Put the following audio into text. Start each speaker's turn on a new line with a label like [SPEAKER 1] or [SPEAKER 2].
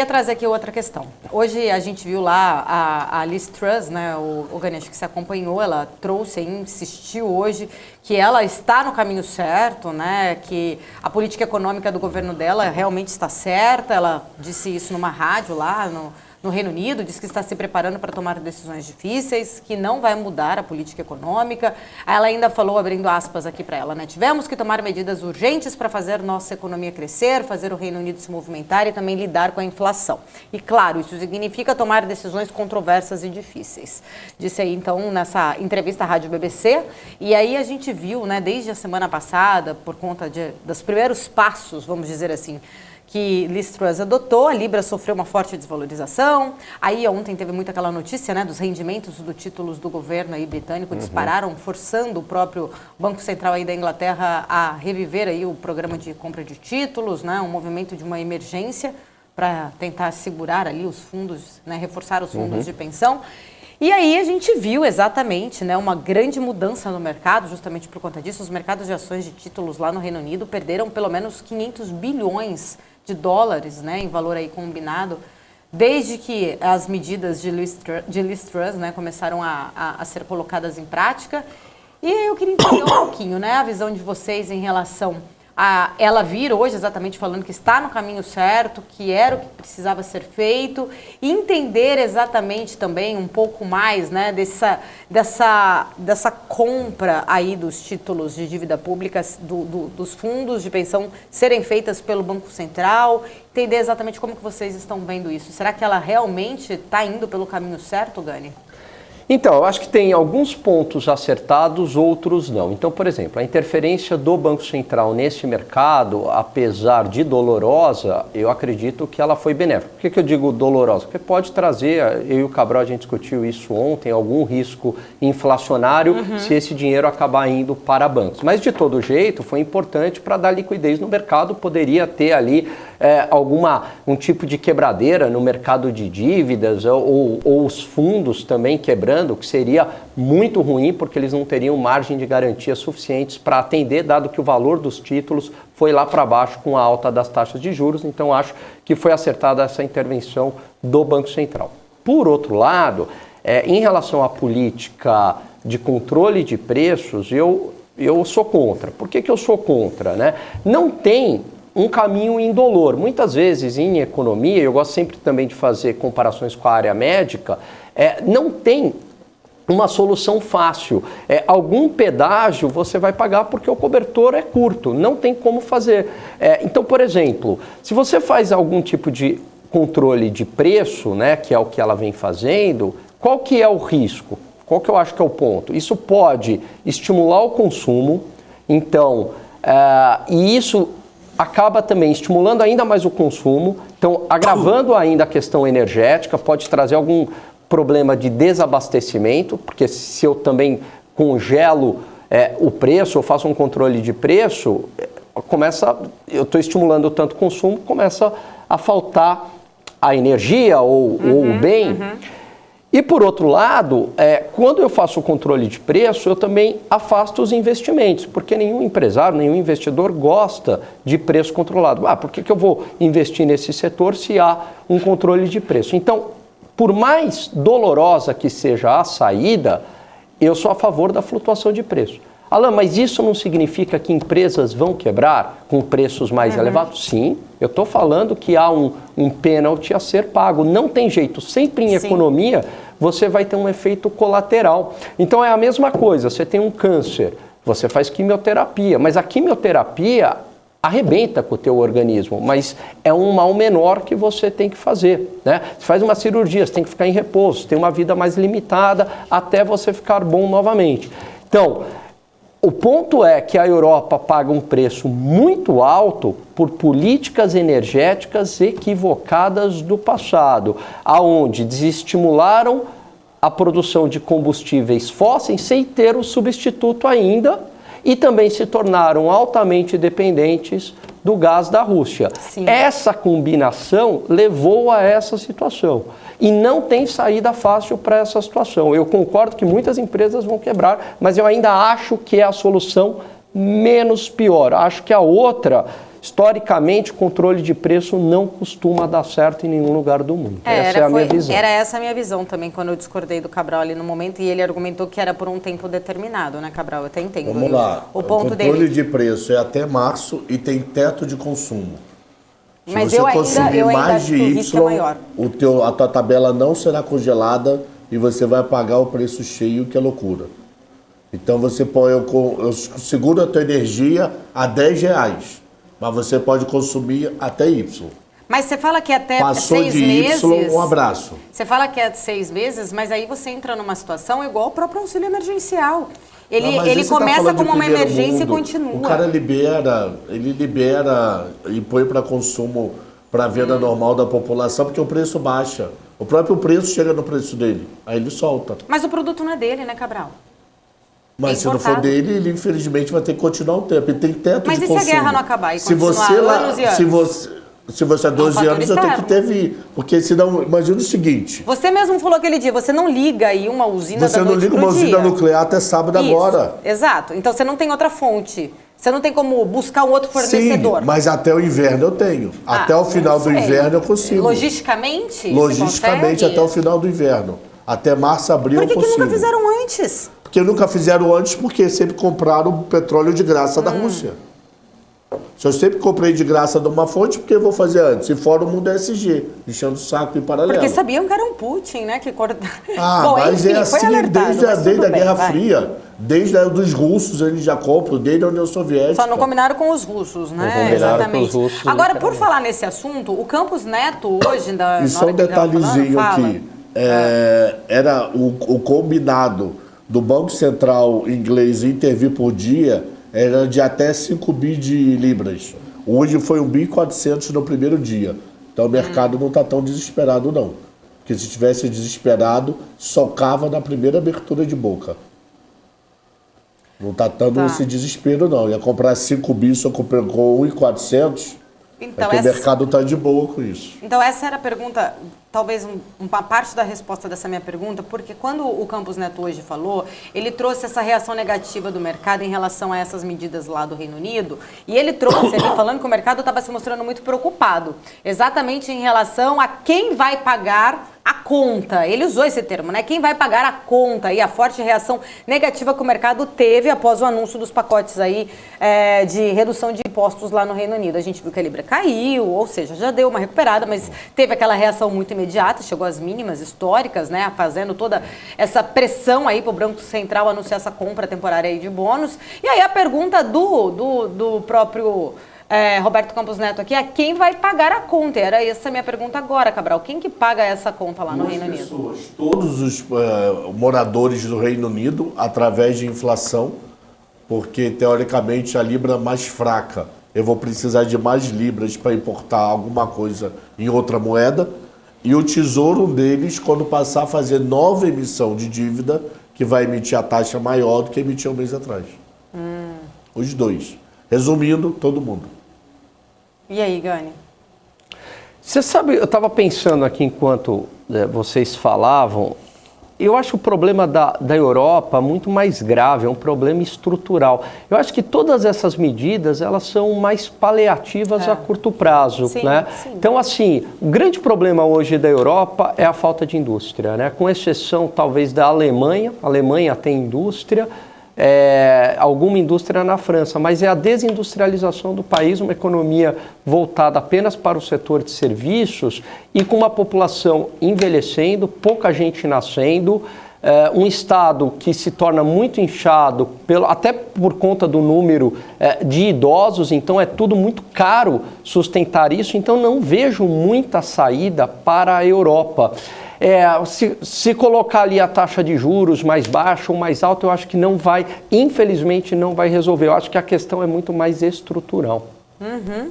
[SPEAKER 1] Queria trazer aqui outra questão. Hoje a gente viu lá a Liz Truss, né, o Ganesh que se acompanhou, ela trouxe, insistiu hoje que ela está no caminho certo, né, que a política econômica do governo dela realmente está certa. Ela disse isso numa rádio lá no Reino Unido, disse que está se preparando para tomar decisões difíceis, que não vai mudar a política econômica. Ela ainda falou, abrindo aspas aqui para ela, né? Tivemos que tomar medidas urgentes para fazer nossa economia crescer, fazer o Reino Unido se movimentar e também lidar com a inflação. E claro, isso significa tomar decisões controversas e difíceis. Disse aí então nessa entrevista à Rádio BBC. E aí a gente viu, né, desde a semana passada, por conta dos primeiros passos, vamos dizer assim, que Liz Truss adotou, a Libra sofreu uma forte desvalorização. Aí ontem teve muito aquela notícia, né, dos rendimentos dos títulos do governo aí britânico dispararam, forçando o próprio Banco Central aí da Inglaterra a reviver aí o programa de compra de títulos, né, um movimento de uma emergência para tentar segurar ali os fundos, né, reforçar os fundos de pensão. E aí a gente viu exatamente, né, uma grande mudança no mercado, justamente por conta disso. Os mercados de ações de títulos lá no Reino Unido perderam pelo menos 500 bilhões de dólares, né, em valor aí combinado, desde que as medidas de Liz Truss, né, começaram a ser colocadas em prática. E eu queria entender um pouquinho, né, a visão de vocês em relação a ela vir hoje exatamente falando que está no caminho certo, que era o que precisava ser feito, e entender exatamente também um pouco mais, né, dessa compra aí dos títulos de dívida pública, dos fundos de pensão serem feitas pelo Banco Central, entender exatamente como que vocês estão vendo isso. Será que ela realmente está indo pelo caminho certo, Gani?
[SPEAKER 2] Então, eu acho que tem alguns pontos acertados, outros não. Então, por exemplo, a interferência do Banco Central nesse mercado, apesar de dolorosa, eu acredito que ela foi benéfica. Por que eu digo dolorosa? Porque pode trazer, eu e o Cabral, a gente discutiu isso ontem, algum risco inflacionário se esse dinheiro acabar indo para bancos. Mas, de todo jeito, foi importante para dar liquidez no mercado, poderia ter ali um tipo de quebradeira no mercado de dívidas ou os fundos também quebrando, que seria muito ruim porque eles não teriam margem de garantia suficientes para atender, dado que o valor dos títulos foi lá para baixo com a alta das taxas de juros. Então acho que foi acertada essa intervenção do Banco Central. Por outro lado, em relação à política de controle de preços, eu sou contra. Por que eu sou contra, né? Não tem um caminho indolor. Muitas vezes em economia, eu gosto sempre também de fazer comparações com a área médica, não tem uma solução fácil. Algum pedágio você vai pagar porque o cobertor é curto, não tem como fazer. Então, por exemplo, se você faz algum tipo de controle de preço, né, que é o que ela vem fazendo, qual que é o risco? Qual que eu acho que é o ponto? Isso pode estimular o consumo, então, e isso acaba também estimulando ainda mais o consumo, então agravando ainda a questão energética, pode trazer algum problema de desabastecimento, porque se eu também congelo o preço, eu faço um controle de preço, eu estou estimulando tanto o consumo, começa a faltar a energia ou o bem. E por outro lado, quando eu faço o controle de preço, eu também afasto os investimentos, porque nenhum empresário, nenhum investidor gosta de preço controlado. Por que eu vou investir nesse setor se há um controle de preço? Então, por mais dolorosa que seja a saída, eu sou a favor da flutuação de preço. Alan, mas isso não significa que empresas vão quebrar com preços mais elevados? Sim, eu estou falando que há um pênalti a ser pago. Não tem jeito, sempre em economia você vai ter um efeito colateral. Então é a mesma coisa, você tem um câncer, você faz quimioterapia, mas a quimioterapia arrebenta com o teu organismo, mas é um mal menor que você tem que fazer, né? Você faz uma cirurgia, você tem que ficar em repouso, tem uma vida mais limitada até você ficar bom novamente. Então, o ponto é que a Europa paga um preço muito alto por políticas energéticas equivocadas do passado, aonde desestimularam a produção de combustíveis fósseis sem ter o substituto ainda e também se tornaram altamente dependentes do gás da Rússia.
[SPEAKER 1] Sim.
[SPEAKER 2] Essa combinação levou a essa situação. E não tem saída fácil para essa situação. Eu concordo que muitas empresas vão quebrar, mas eu ainda acho que é a solução menos pior. Acho que a outra historicamente, controle de preço não costuma dar certo em nenhum lugar do mundo. Essa é a minha visão.
[SPEAKER 1] Era essa a minha visão também, quando eu discordei do Cabral ali no momento, e ele argumentou que era por um tempo determinado, né, Cabral? Eu até entendo.
[SPEAKER 3] Vamos lá.
[SPEAKER 1] O ponto
[SPEAKER 3] controle
[SPEAKER 1] dele.
[SPEAKER 3] de preço é até março e tem teto de consumo. Se
[SPEAKER 1] Mas
[SPEAKER 3] você
[SPEAKER 1] eu
[SPEAKER 3] consumir
[SPEAKER 1] ainda
[SPEAKER 3] mais
[SPEAKER 1] acho
[SPEAKER 3] de
[SPEAKER 1] que o risco é
[SPEAKER 3] Y,
[SPEAKER 1] maior.
[SPEAKER 3] a tua tabela não será congelada e você vai pagar o preço cheio, que é loucura. Então você pode, eu seguro a tua energia a R$10, mas você pode consumir até Y.
[SPEAKER 1] Mas você fala que até
[SPEAKER 3] Passou
[SPEAKER 1] 6
[SPEAKER 3] de
[SPEAKER 1] meses...
[SPEAKER 3] Y, um abraço.
[SPEAKER 1] Você fala que é 6 meses, mas aí você entra numa situação igual o próprio auxílio emergencial. Ele começa como uma emergência e continua.
[SPEAKER 3] O cara libera e põe para consumo, para venda normal da população, porque o preço baixa. O próprio preço chega no preço dele, aí ele solta.
[SPEAKER 1] Mas o produto não é dele, né, Cabral?
[SPEAKER 3] Mas se não for dele, ele infelizmente vai ter que continuar um tempo. Ele tem teto de consumo.
[SPEAKER 1] Mas e se a guerra não acabar e continuar anos e anos?
[SPEAKER 3] Se você é 12 anos, eu tenho que ter vir. Porque senão, imagina o seguinte...
[SPEAKER 1] Você mesmo falou aquele dia, você não liga aí uma usina
[SPEAKER 3] Você não liga uma usina nuclear até sábado agora.
[SPEAKER 1] Exato. Então você não tem outra fonte. Você não tem como buscar um outro fornecedor.
[SPEAKER 3] Sim, mas até o inverno eu tenho. Até o final do inverno eu consigo.
[SPEAKER 1] Logisticamente?
[SPEAKER 3] Logisticamente, até o final do inverno. Até março, abril eu consigo.
[SPEAKER 1] Por que nunca fizeram antes?
[SPEAKER 3] Porque nunca fizeram antes, porque sempre compraram petróleo de graça da Rússia. Se eu sempre comprei de graça de uma fonte, por que eu vou fazer antes? Se for o mundo ESG, enchendo o saco em paralelo.
[SPEAKER 1] Porque sabiam que era um Putin, né? Que corta...
[SPEAKER 3] Bom, mas enfim, é assim desde a Guerra Fria. Desde dos russos eles já compram, desde a União Soviética.
[SPEAKER 1] Só não combinaram com os russos, né? Exatamente. Com os russos, agora, por falar nesse assunto, o Campos Neto hoje...
[SPEAKER 3] E só um detalhezinho aqui. Era o combinado do Banco Central inglês intervir por dia... era de até 5 bi de libras. Hoje foi 1.400 no primeiro dia. Então o mercado não está tão desesperado, não. Porque se estivesse desesperado, socava na primeira abertura de boca. Não está tanto esse desespero, não. Ia comprar 5 bi, só comprou com 1.400. Então, o mercado está de boa com isso.
[SPEAKER 1] Então essa era a pergunta, talvez uma parte da resposta dessa minha pergunta, porque quando o Campos Neto hoje falou, ele trouxe essa reação negativa do mercado em relação a essas medidas lá do Reino Unido, e ele trouxe ali falando que o mercado estava se mostrando muito preocupado, exatamente em relação a quem vai pagar a conta. Ele usou esse termo, né? Quem vai pagar a conta, e a forte reação negativa que o mercado teve após o anúncio dos pacotes aí de redução de impostos lá no Reino Unido. A gente viu que a Libra caiu, ou seja, já deu uma recuperada, mas teve aquela reação muito imediata, chegou às mínimas históricas, né? Fazendo toda essa pressão aí para o Banco Central anunciar essa compra temporária aí de bônus. E aí a pergunta do próprio Roberto Campos Neto aqui é quem vai pagar a conta? Era essa a minha pergunta agora, Cabral. Quem que paga essa conta lá no Reino Unido?
[SPEAKER 3] Todos os moradores do Reino Unido, através de inflação, porque teoricamente a Libra é mais fraca. Eu vou precisar de mais libras para importar alguma coisa em outra moeda. E o tesouro deles, quando passar a fazer nova emissão de dívida, que vai emitir a taxa maior do que emitiu um mês atrás. Os dois. Resumindo, todo mundo.
[SPEAKER 1] E aí, Gani?
[SPEAKER 2] Você sabe, eu estava pensando aqui enquanto vocês falavam, eu acho o problema da Europa muito mais grave, é um problema estrutural. Eu acho que todas essas medidas, elas são mais paliativas a curto prazo,
[SPEAKER 1] sim,
[SPEAKER 2] né?
[SPEAKER 1] Sim.
[SPEAKER 2] Então, assim, o grande problema hoje da Europa é a falta de indústria, né? Com exceção, talvez, da Alemanha. A Alemanha tem indústria, alguma indústria na França, mas é a desindustrialização do país, uma economia voltada apenas para o setor de serviços e com uma população envelhecendo, pouca gente nascendo, um Estado que se torna muito inchado, até por conta do número de idosos, então é tudo muito caro sustentar isso, então não vejo muita saída para a Europa. Se colocar ali a taxa de juros mais baixa ou mais alta, eu acho que não vai, infelizmente, não vai resolver. Eu acho que a questão é muito mais estrutural.
[SPEAKER 1] Uhum.